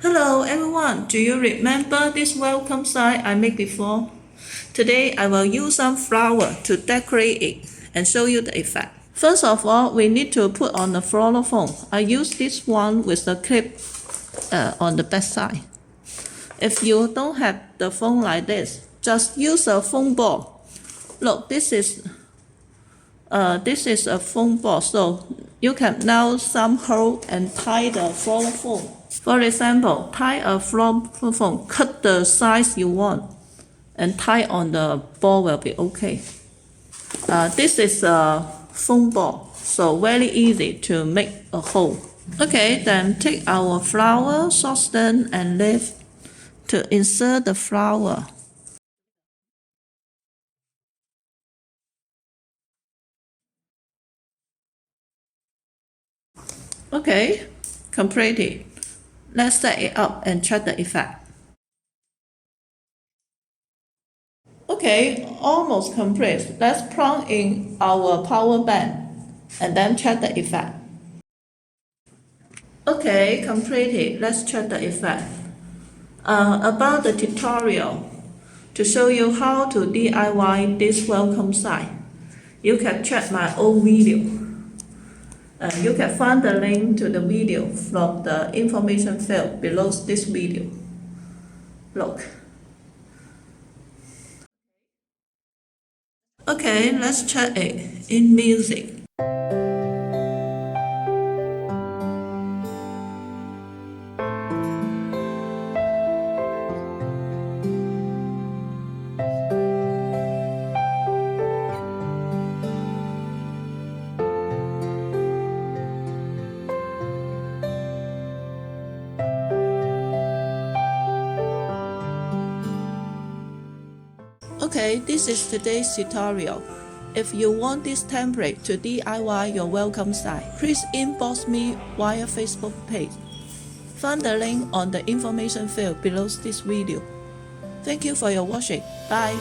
Hello everyone, do you remember this welcome sign I made before? Today I will use some flower to decorate it and show you the effect. First of all, we need to put on the floral foam. I use this one with the clip on the back side. If you don't have the foam like this, just use a foam ball. Look, this is a foam ball, so you can nail some hole and tie the floral foam. For example, tie a floral foam, cut the size you want, and tie on the ball will be okay. This is a foam ball, so very easy to make a hole. Okay, then take our flower, saucepan, and leaf to insert the flower. Okay, completed. Let's set it up and check the effect. Okay, almost complete. Let's plug in our power bank and then check the effect. Okay, completed. Let's check the effect. About the tutorial, to show you how to DIY this welcome sign, you can check my old video. You can find the link to the video from the information field below this video. Look. Okay, let's check it in music. Okay, this is today's tutorial. If you want this template to DIY your welcome sign, please inbox me via Facebook page. Find the link on the information field below this video. Thank you for your watching. Bye.